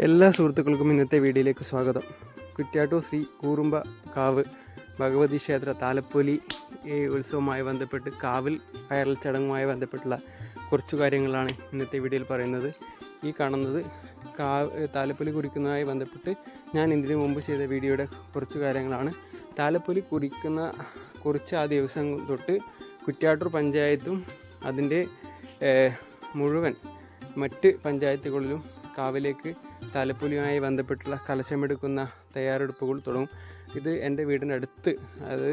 എല്ലാ സുഹൃത്തുക്കൾക്കും ഇന്നത്തെ വീഡിയോയിലേക്ക് സ്വാഗതം. കുറ്റ്യാട്ടൂർ ശ്രീ കൂറുമ്പ കാവ് ഭഗവതി ക്ഷേത്ര താലപ്പൊലി ഉത്സവവുമായി ബന്ധപ്പെട്ട് കാവിൽ കയറൽ ചടങ്ങുമായി ബന്ധപ്പെട്ടുള്ള കുറച്ചു കാര്യങ്ങളാണ് ഇന്നത്തെ വീഡിയോയിൽ പറയുന്നത്. ഈ കാണുന്നത് താലപ്പൊലി കുറിക്കുന്നതുമായി ബന്ധപ്പെട്ട് ഞാൻ ഇതിനു മുമ്പ് ചെയ്ത വീഡിയോയുടെ കുറച്ച് കാര്യങ്ങളാണ്. താലപ്പൊലി കുറിച്ച ആ ദിവസം തൊട്ട് കുറ്റ്യാട്ടൂർ പഞ്ചായത്തും അതിൻ്റെ മുഴുവൻ മറ്റ് പഞ്ചായത്തുകളിലും കാവിലേക്ക് താലപ്പൊലിയുമായി ബന്ധപ്പെട്ടുള്ള കലശമെടുക്കുന്ന തയ്യാറെടുപ്പുകൾ തുടങ്ങും. ഇത് എൻ്റെ വീടിനടുത്ത്, അത്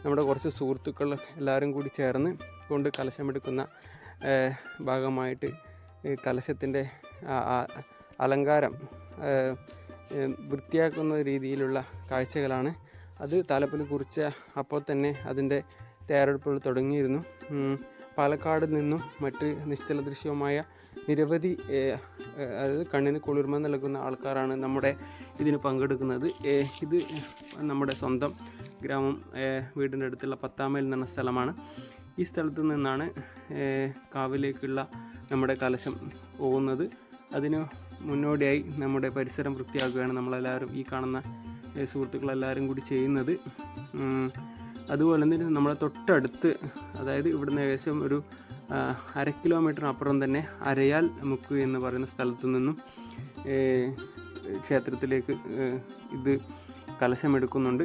നമ്മുടെ കുറച്ച് സുഹൃത്തുക്കൾ എല്ലാവരും കൂടി ചേർന്ന് കൊണ്ട് കലശമെടുക്കുന്ന ഭാഗമായിട്ട് കലശത്തിൻ്റെ അലങ്കാരം വൃത്തിയാക്കുന്ന രീതിയിലുള്ള കാഴ്ചകളാണ്. അത് താലപ്പൊലി കുറിച്ച അപ്പോൾ തന്നെ അതിൻ്റെ തയ്യാറെടുപ്പുകൾ തുടങ്ങിയിരുന്നു. പാലക്കാട് നിന്നും മറ്റ് നിശ്ചല ദൃശ്യവുമായ നിരവധി അതായത് കണ്ണിന് കുളിർമ നൽകുന്ന ആൾക്കാരാണ് നമ്മുടെ ഇതിന് പങ്കെടുക്കുന്നത്. ഇത് നമ്മുടെ സ്വന്തം ഗ്രാമം, വീടിൻ്റെ അടുത്തുള്ള പത്താമയിൽ എന്ന സ്ഥലമാണ്. ഈ സ്ഥലത്തു നിന്നാണ് കാവിലേക്കുള്ള നമ്മുടെ കലശം പോകുന്നത്. അതിന് മുന്നോടിയായി നമ്മുടെ പരിസരം വൃത്തിയാക്കുകയാണ് നമ്മളെല്ലാവരും, ഈ കാണുന്ന സുഹൃത്തുക്കളെല്ലാവരും കൂടി ചെയ്യുന്നത്. അതുപോലെ തന്നെ നമ്മളെ തൊട്ടടുത്ത്, അതായത് ഇവിടുന്ന് ഏകദേശം ഒരു 1/2 കിലോമീറ്ററിനപ്പുറം തന്നെ അരയാൽ മുക്ക് എന്ന് പറയുന്ന സ്ഥലത്തു നിന്നും ക്ഷേത്രത്തിലേക്ക് ഇത് കലശമെടുക്കുന്നുണ്ട്.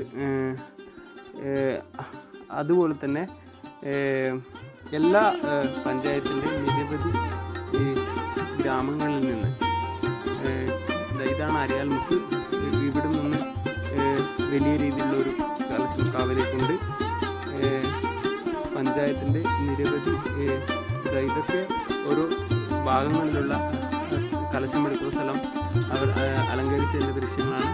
അതുപോലെ തന്നെ എല്ലാ പഞ്ചായത്തിൻ്റെ നിരവധി ഗ്രാമങ്ങളിൽ നിന്ന്, ഇതാണ് അരയാൽ മുക്ക്, ഇവിടെ നിന്ന് വലിയ രീതിയിലുള്ളൊരു കലശം കാവിലേക്കുണ്ട്. പഞ്ചായത്തിൻ്റെ നിരവധി ഇതൊക്കെ ഓരോ ഭാഗങ്ങളിലുള്ള കലശമെടുക്കുന്ന സ്ഥലം അവർ അലങ്കരിച്ച ദൃശ്യങ്ങളാണ്.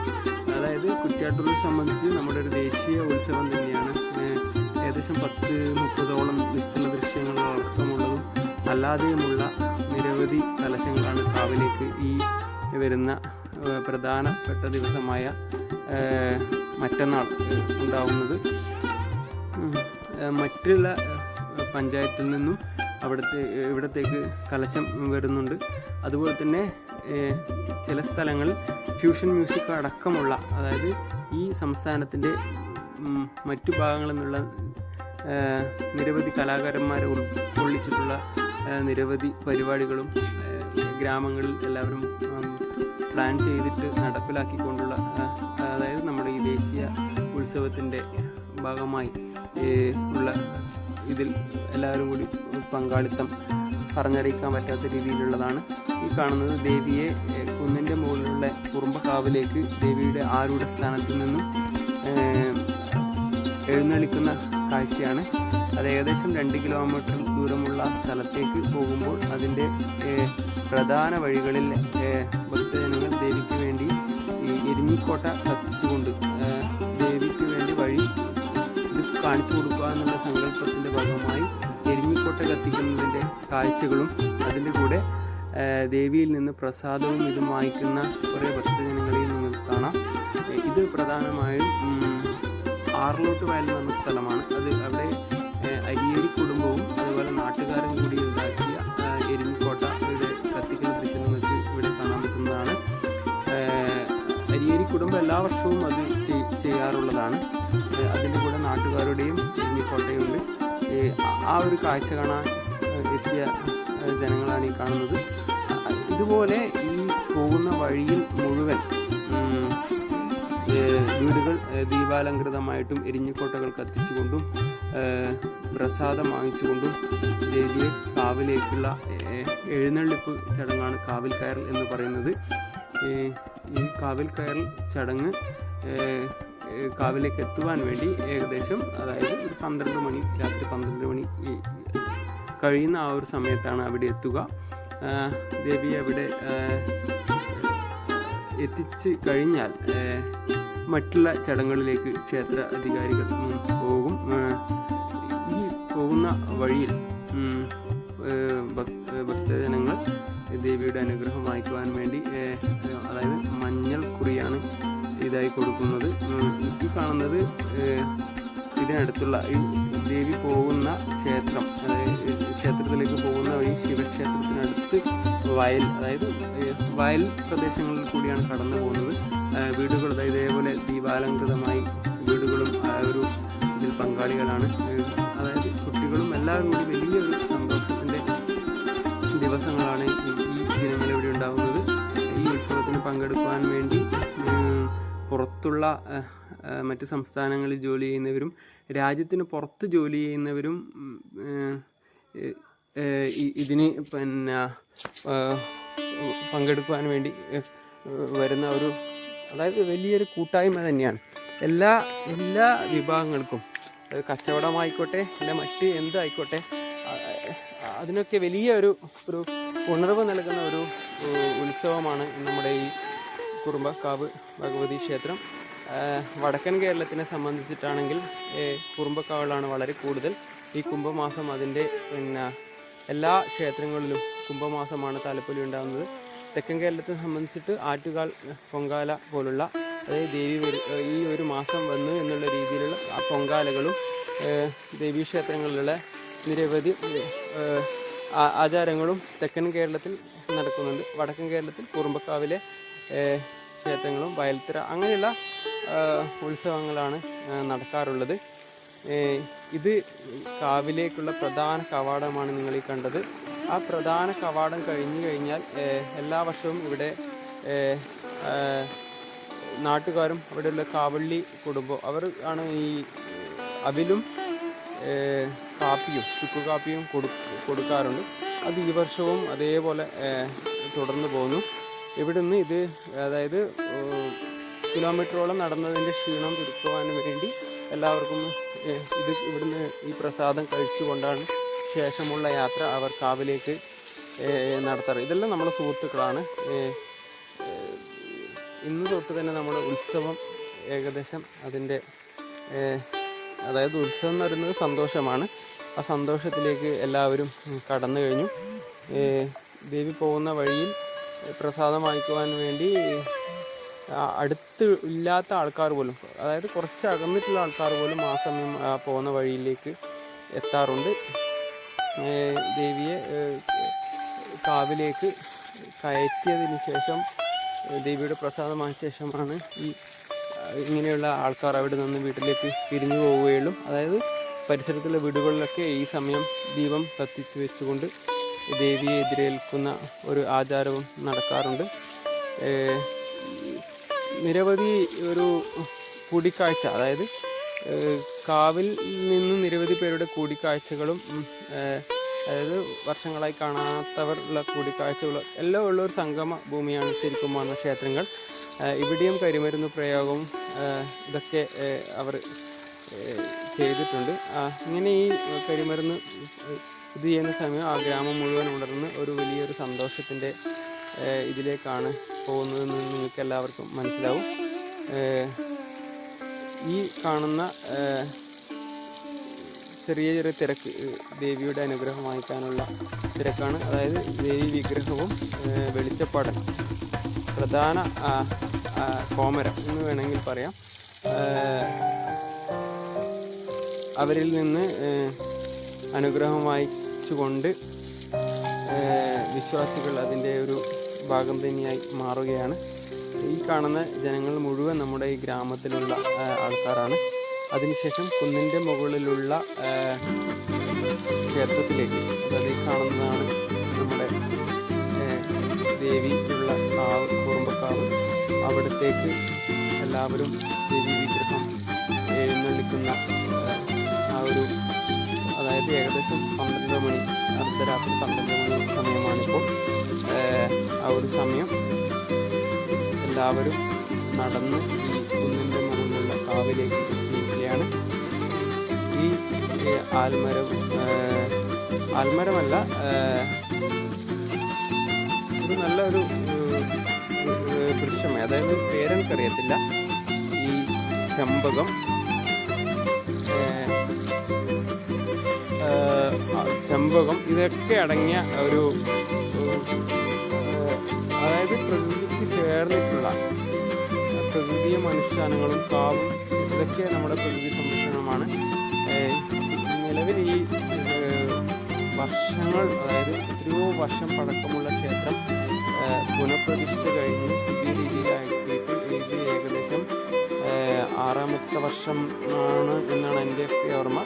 അതായത് കുറ്റ്യാട്ടൂരിനെ സംബന്ധിച്ച് നമ്മുടെ ഒരു ദേശീയ ഉത്സവം തന്നെയാണ്. ഏകദേശം 10-30ഓളം നിശ്ചല ദൃശ്യങ്ങളടക്കമുള്ളതും അല്ലാതെയുമുള്ള നിരവധി കലശങ്ങളാണ് കാവിലേക്ക് ഈ വരുന്ന പ്രധാനപ്പെട്ട ദിവസമായ മറ്റന്നാൾ ഉണ്ടാവുന്നത്. മറ്റുള്ള പഞ്ചായത്തിൽ നിന്നും ഇവിടത്തേക്ക് കലശം വരുന്നുണ്ട്. അതുപോലെ തന്നെ ചില സ്ഥലങ്ങളിൽ ഫ്യൂഷൻ മ്യൂസിക് അടക്കമുള്ള, അതായത് ഈ സംസ്ഥാനത്തിൻ്റെ മറ്റു ഭാഗങ്ങളിൽ നിന്നുള്ള നിരവധി കലാകാരന്മാരെ ഉൾക്കൊള്ളിച്ചിട്ടുള്ള നിരവധി പരിപാടികളും ഗ്രാമങ്ങളിൽ എല്ലാവരും പ്ലാൻ ചെയ്തിട്ട് നടപ്പിലാക്കിക്കൊണ്ടുള്ള, അതായത് നമ്മുടെ ഈ ദേശീയ ഉത്സവത്തിൻ്റെ ഭാഗമായി ഉള്ള ഇതിൽ എല്ലാവരും കൂടി പങ്കാളിത്തം പറഞ്ഞറിയിക്കാൻ പറ്റാത്ത രീതിയിലുള്ളതാണ്. ഈ കാണുന്നത് ദേവിയെ കുന്നിൻ്റെ മുകളിലുള്ള കുറുമ്പക്കാവിലേക്ക് ദേവിയുടെ ആരൂഢ സ്ഥാനത്ത് നിന്നും എഴുന്നള്ളിക്കുന്ന കാഴ്ചയാണ്. അത് ഏകദേശം 2 കിലോമീറ്റർ ദൂരമുള്ള സ്ഥലത്തേക്ക് പോകുമ്പോൾ അതിൻ്റെ പ്രധാന വഴികളിൽ ഭക്തജനങ്ങൾ ദേവിക്ക് വേണ്ടി ഈ എരിഞ്ഞിക്കോട്ട കത്തിച്ചുകൊണ്ട് ദേവിക്ക് വേണ്ടി വഴി ഇത് കാണിച്ചു കൊടുക്കുക എന്നുള്ള സങ്കല്പത്തിൻ്റെ ഭാഗമായി എരിഞ്ഞിക്കോട്ട കത്തിക്കുന്നതിൻ്റെ കാഴ്ചകളും അതിൻ്റെ കൂടെ ദേവിയിൽ നിന്ന് പ്രസാദവും ഇതും വാങ്ങിക്കുന്ന കുറേ ഭക്തജനങ്ങളെയും നിങ്ങൾക്ക് കാണാം. ഇത് പ്രധാനമായും ആർലോട്ട് വയൽ എന്ന് പറഞ്ഞ സ്ഥലമാണ്. അത് അവിടെ അരിയേരി കുടുംബവും അതുപോലെ നാട്ടുകാരും കൂടി ഉണ്ടാക്കിയ എരിഞ്ഞിക്കോട്ട കത്തിക്കുന്ന ദൃശ്യം നിങ്ങൾക്ക് ഇവിടെ കാണാൻ പറ്റുന്നതാണ്. അരിയേരി കുടുംബം എല്ലാ വർഷവും അത് ചെയ്യാറുള്ളതാണ്. അതിൻ്റെ കൂടെ നാട്ടുകാരുടെയും എരിഞ്ഞിക്കോട്ടയുണ്ട്. ആ ഒരു കാഴ്ച കാണാൻ എത്തിയ ജനങ്ങളാണ് ഈ കാണുന്നത്. ഇതുപോലെ ഈ പോകുന്ന വഴിയിൽ മുഴുവൻ വീടുകൾ ദീപാലങ്കൃതമായിട്ടും എരിഞ്ഞിക്കോട്ടകൾ കത്തിച്ചുകൊണ്ടും പ്രസാദം വാങ്ങിച്ചുകൊണ്ടും ദേവിയെ കാവിലേക്കുള്ള എഴുന്നള്ളിപ്പ് ചടങ്ങാണ് കാവിൽ കയറൽ എന്ന് പറയുന്നത്. ഈ കാവിൽ കയറൽ ചടങ്ങ് കാവിലേക്ക് എത്തുവാൻ വേണ്ടി ഏകദേശം, അതായത് ഒരു 12 മണി, രാത്രി 12 മണി കഴിയുന്ന ആ ഒരു സമയത്താണ് അവിടെ എത്തുക. ദേവിയെ അവിടെ എത്തിച്ച് കഴിഞ്ഞാൽ മറ്റുള്ള ചടങ്ങുകളിലേക്ക് ക്ഷേത്ര അധികാരികൾ പോകും. ഈ പോകുന്ന വഴിയിൽ ഭക്തജനങ്ങൾ ദേവിയുടെ അനുഗ്രഹം വാങ്ങിക്കുവാൻ വേണ്ടി, അതായത് മഞ്ഞൾ കുറിയാണ് ഇതായി കൊടുക്കുന്നത്. ഈ കാണുന്നത് ഇതിനടുത്തുള്ള ഈ ദേവി പോകുന്ന ക്ഷേത്രം, അതായത് ക്ഷേത്രത്തിലേക്ക് പോകുന്ന വഴി ശിവക്ഷേത്രത്തിനടുത്ത് വയൽ, അതായത് വയൽ പ്രദേശങ്ങളിൽ കൂടിയാണ് കടന്നു പോകുന്നത്. വീടുകൾ ഇതേപോലെ ദീപാലങ്കൃതമായി വീടുകളും ഒരു ഇതിൽ പങ്കാളികളാണ്. അതായത് കുട്ടികളും എല്ലാവരും കൂടി വലിയൊരു സന്തോഷത്തിൻ്റെ ദിവസങ്ങളാണ് ഈ ദിനങ്ങളിവിടെ ഉണ്ടാകുന്നത്. ഈ ഉത്സവത്തിന് പങ്കെടുക്കാൻ വേണ്ടി പുറത്തുള്ള മറ്റ് സംസ്ഥാനങ്ങളിൽ ജോലി ചെയ്യുന്നവരും രാജ്യത്തിന് പുറത്ത് ജോലി ചെയ്യുന്നവരും ഇതിന് പങ്കെടുക്കുവാൻ വേണ്ടി വരുന്ന ഒരു, അതായത് വലിയൊരു കൂട്ടായ്മ തന്നെയാണ്. എല്ലാ വിഭാഗങ്ങൾക്കും, കച്ചവടമായിക്കോട്ടെ അല്ല മറ്റ് എന്തായിക്കോട്ടെ, അതിനൊക്കെ വലിയ ഒരു ഉണർവ് നൽകുന്ന ഒരു ഉത്സവമാണ് നമ്മുടെ ഈ കുറുമ്പക്കാവ് ഭഗവതി ക്ഷേത്രം. വടക്കൻ കേരളത്തിനെ സംബന്ധിച്ചിട്ടാണെങ്കിൽ കുറുമ്പക്കാവിലാണ് വളരെ കൂടുതൽ. ഈ കുംഭമാസം അതിൻ്റെ എല്ലാ ക്ഷേത്രങ്ങളിലും കുംഭമാസമാണ് താലപ്പൊലി ഉണ്ടാകുന്നത്. തെക്കൻ കേരളത്തെ സംബന്ധിച്ചിട്ട് ആറ്റുകാൽ, പൊങ്കാല പോലുള്ള, അതായത് ദേവി ഈ ഒരു മാസം വന്നു എന്നുള്ള രീതിയിലുള്ള ആ പൊങ്കാലകളും ദേവീക്ഷേത്രങ്ങളിലുള്ള നിരവധി ആചാരങ്ങളും തെക്കൻ കേരളത്തിൽ നടക്കുന്നുണ്ട്. വടക്കൻ കേരളത്തിൽ കുറുമ്പക്കാവിലെ ക്ഷേത്രങ്ങളും വയൽത്തറ അങ്ങനെയുള്ള ഉത്സവങ്ങളാണ് നടക്കാറുള്ളത്. ഇത് കാവിലേക്കുള്ള പ്രധാന കവാടമാണ് നിങ്ങൾ ഈ കണ്ടത്. ആ പ്രധാന കവാടം കഴിഞ്ഞു കഴിഞ്ഞാൽ എല്ലാ വർഷവും ഇവിടെ നാട്ടുകാരും അവിടെയുള്ള കാവള്ളി കുടുംബം അവർ ആണ് ഈ അവിലും കാപ്പിയും ചുക്ക് കാപ്പിയും കൊടുക്കാറുണ്ട്. അത് ഈ വർഷവും അതേപോലെ തുടർന്ന് പോകുന്നു. ഇവിടുന്ന് ഇത്, അതായത് കിലോമീറ്ററോളം നടന്നതിൻ്റെ ക്ഷീണം തീർക്കുവാൻ വേണ്ടി എല്ലാവർക്കും ഇവിടുന്ന് ഈ പ്രസാദം കഴിച്ചുകൊണ്ടാണ് ശേഷമുള്ള യാത്ര അവർ കാവിലേക്ക് നടത്താറ്. ഇതെല്ലാം നമ്മുടെ സുഹൃത്തുക്കളാണ്. ഇന്ന് തൊട്ട് തന്നെ നമ്മുടെ ഉത്സവം ഏകദേശം അതിൻ്റെ, അതായത് ഉത്സവം എന്ന് പറയുന്നത് സന്തോഷമാണ്. ആ സന്തോഷത്തിലേക്ക് എല്ലാവരും കടന്നു കഴിഞ്ഞു. ദേവി പോകുന്ന വഴിയിൽ പ്രസാദം വാങ്ങിക്കുവാൻ വേണ്ടി അടുത്ത് ഇല്ലാത്ത ആൾക്കാർ പോലും, അതായത് കുറച്ച് അകന്നിട്ടുള്ള ആൾക്കാർ പോലും ആ സമയം പോകുന്ന വഴിയിലേക്ക് എത്താറുണ്ട്. ദേവിയെ കാവിലേക്ക് കയറ്റിയതിന് ശേഷം, ദേവിയുടെ പ്രസാദം വാങ്ങിയ ശേഷമാണ് ഇങ്ങനെയുള്ള ആൾക്കാർ അവിടെ നിന്ന് വീട്ടിലേക്ക് പിരിഞ്ഞു പോവുകയുള്ളൂ. അതായത് പരിസരത്തുള്ള വീടുകളിലൊക്കെ ഈ സമയം ദീപം കത്തിച്ച് വെച്ചുകൊണ്ട് ദേവിയെ എതിരേൽക്കുന്ന ഒരു ആചാരവും നടക്കാറുണ്ട്. നിരവധി ഒരു കൂടിക്കാഴ്ച, അതായത് കാവിൽ നിന്നും നിരവധി പേരുടെ കൂടിക്കാഴ്ചകളും, അതായത് വർഷങ്ങളായി കാണാത്തവർ ഉള്ള കൂടിക്കാഴ്ചകളും എല്ലാം ഉള്ള ഒരു സംഗമ ഭൂമിയാണ് ശരിക്കും വന്ന ക്ഷേത്രങ്ങൾ. ഇവിടെയും കരിമരുന്ന് പ്രയോഗവും ഇതൊക്കെ അവർ ചെയ്തിട്ടുണ്ട്. ഇങ്ങനെ ഈ കരിമരുന്ന് ഇത് ചെയ്യുന്ന സമയം ആ ഗ്രാമം മുഴുവൻ ഉണർന്ന് ഒരു വലിയൊരു സന്തോഷത്തിൻ്റെ ഇതിലേക്കാണ് പോകുന്നതെന്ന് നിങ്ങൾക്ക് എല്ലാവർക്കും മനസ്സിലാവും. ഈ കാണുന്ന ചെറിയ ചെറിയ തിരക്ക് ദേവിയുടെ അനുഗ്രഹം വാങ്ങിക്കാനുള്ള തിരക്കാണ്. അതായത് ദേവി വിഗ്രഹവും വെളിച്ചപ്പാടൻ, പ്രധാന കോമരം എന്ന് വേണമെങ്കിൽ പറയാം, അവരിൽ നിന്ന് അനുഗ്രഹം വായിച്ചുകൊണ്ട് വിശ്വാസികൾ അതിൻ്റെ ഒരു ഭാഗം തന്നെയായി മാറുകയാണ്. ഈ കാണുന്ന ജനങ്ങൾ മുഴുവൻ നമ്മുടെ ഈ ഗ്രാമത്തിലുള്ള ആൾക്കാരാണ്. അതിനുശേഷം കുന്നിൻ്റെ മുകളിലുള്ള ക്ഷേത്രത്തിലേക്ക്, അതായത് ഈ കാണുന്നതാണ് നമ്മുടെ ദേവിയുള്ള കാവ്, കുറുമ്പക്കാവ്. അവിടത്തേക്ക് എല്ലാവരും ദേവി വിഗ്രഹം എഴുന്നള്ളിക്കുന്ന ആ ഒരു, അതായത് ഏകദേശം 12 മണി, അർദ്ധരാത്രി 12 മണി സമയമാണിപ്പോൾ. ആ ഒരു സമയം എല്ലാവരും നടന്ന് ഈ കുന്നിൻ്റെ മുകളിലുള്ള കാവിലേക്ക് എത്തിയിരിക്കുകയാണ്. ഈ ആൽമരമല്ല, ഒരു നല്ലൊരു വൃക്ഷം, അതായത് പേരെനിക്കറിയത്തില്ല. ഈ ചെമ്പകം, ഇതൊക്കെ അടങ്ങിയ ഒരു, അതായത് പ്രകൃതിക്ക് ചേർന്നിട്ടുള്ള, പ്രകൃതിയെ മനുഷ്യാനങ്ങളും കാവും ഇതൊക്കെ നമ്മുടെ പ്രകൃതി സംരക്ഷണമാണ്. നിലവിൽ ഈ വർഷങ്ങൾ, അതായത് എത്രയോ വർഷം പഴക്കമുള്ള ക്ഷേത്രം പുനഃപ്രതിഷ്ഠ കഴിഞ്ഞ് പുതിയ രീതിയിലാക്കിയിട്ട് ഇത് ഏകദേശം 6ാമത്തെ വർഷം ആണ് എന്നാണ് എൻ്റെ ഓർമ്മ,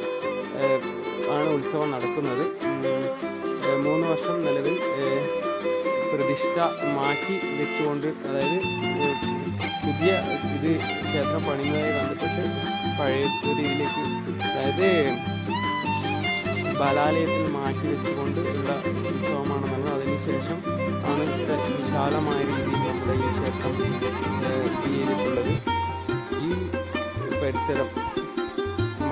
ആണ് ഉത്സവം നടക്കുന്നത്. 3 വർഷം നിലവിൽ പ്രതിഷ്ഠ മാറ്റി വെച്ചുകൊണ്ട്, അതായത് പുതിയ ഇത് ക്ഷേത്രം പണിയുന്നതായി ബന്ധപ്പെട്ട് പഴയ രീതിയിലേക്ക്, അതായത് ബാലാലയത്തിൽ മാറ്റി വെച്ചുകൊണ്ട് ഉള്ള ഉത്സവമാണെന്നുള്ളത്. അതിനുശേഷം ആണ് വിശാലമായ രീതിയിൽ നമ്മുടെ ഈ ക്ഷേത്രം ചെയ്തിട്ടുള്ളത്. ഈ പരിസരം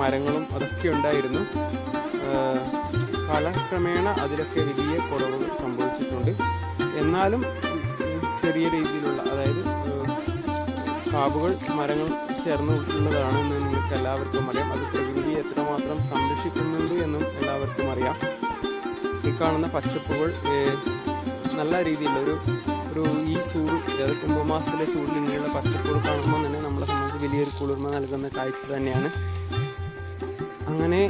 മരങ്ങളും അതൊക്കെ ഉണ്ടായിരുന്നു. കാലക്രമേണ അതിലൊക്കെ വലിയ കുറവുകൾ സംഭവിച്ചിട്ടുണ്ട്. എന്നാലും ചെറിയ രീതിയിലുള്ള, അതായത് കാവുകൾ മരങ്ങൾ ചേർന്നുള്ളതാണെന്ന് നിങ്ങൾക്ക് എല്ലാവർക്കും അറിയാം. അത് പ്രകൃതിയെ എത്രമാത്രം സംരക്ഷിക്കുന്നുണ്ട് എന്നും എല്ലാവർക്കും അറിയാം. ഈ കാണുന്ന പച്ചപ്പുകൾ നല്ല രീതിയിലുള്ള ഒരു ഈ ചൂട്, അതായത് കുംഭമാസത്തിലെ ചൂടിൽ ഇങ്ങനെയുള്ള പച്ചപ്പുകൾ കാണുമ്പോൾ തന്നെ നമ്മളെ സംബന്ധിച്ച് വലിയൊരു കുളിർമ നൽകുന്ന കാഴ്ച തന്നെയാണ്. അങ്ങനെ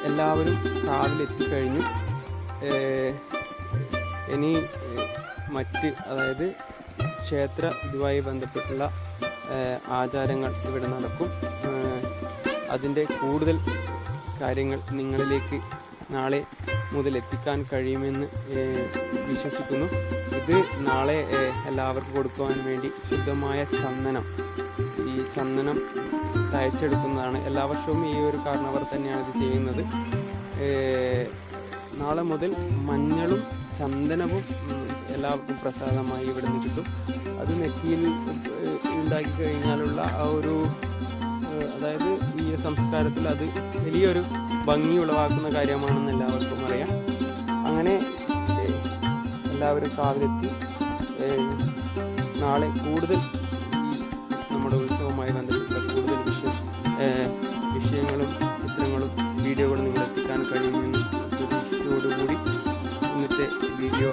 എല്ലാവരും കാവിലെത്തിക്കഴിഞ്ഞു. ഇനി മറ്റ്, അതായത് ക്ഷേത്ര ഇതുമായി ബന്ധപ്പെട്ടുള്ള ആചാരങ്ങൾ ഇവിടെ നടക്കും. അതിൻ്റെ കൂടുതൽ കാര്യങ്ങൾ നിങ്ങളിലേക്ക് നാളെ മുതൽ എത്തിക്കാൻ കഴിയുമെന്ന് വിശ്വസിക്കുന്നു. ഇത് നാളെ എല്ലാവർക്കും കൊടുക്കുവാൻ വേണ്ടി ശുദ്ധമായ ചന്ദനം, ഈ ചന്ദനം തയ്ച്ചെടുക്കുന്നതാണ്. എല്ലാ വർഷവും ഈ ഒരു കാരണവർ തന്നെയാണ് ഇത് ചെയ്യുന്നത്. നാളെ മുതൽ മഞ്ഞളും ചന്ദനവും എല്ലാവർക്കും പ്രസാദമായി ഇവിടെ നിന്ന് കിട്ടും. അത് നെറ്റിയിൽ ഉണ്ടാക്കി കഴിഞ്ഞാലുള്ള ആ ഒരു, അതായത് ഈ സംസ്കാരത്തിൽ അത് വലിയൊരു ഭംഗി ഉളവാക്കുന്ന കാര്യമാണെന്ന് എല്ലാവർക്കും അറിയാം. അങ്ങനെ എല്ലാവരും കാവിലെത്തി നാളെ കൂടുതൽ ഈ നമ്മുടെ ഉത്സവവുമായി ബന്ധപ്പെട്ട കൂടുതൽ വിഷയങ്ങളും ചിത്രങ്ങളും വീഡിയോകളും നിങ്ങളെത്തിക്കാൻ കഴിയുമെന്ന് പ്രതീക്ഷയോടുകൂടി ഇന്നത്തെ വീഡിയോ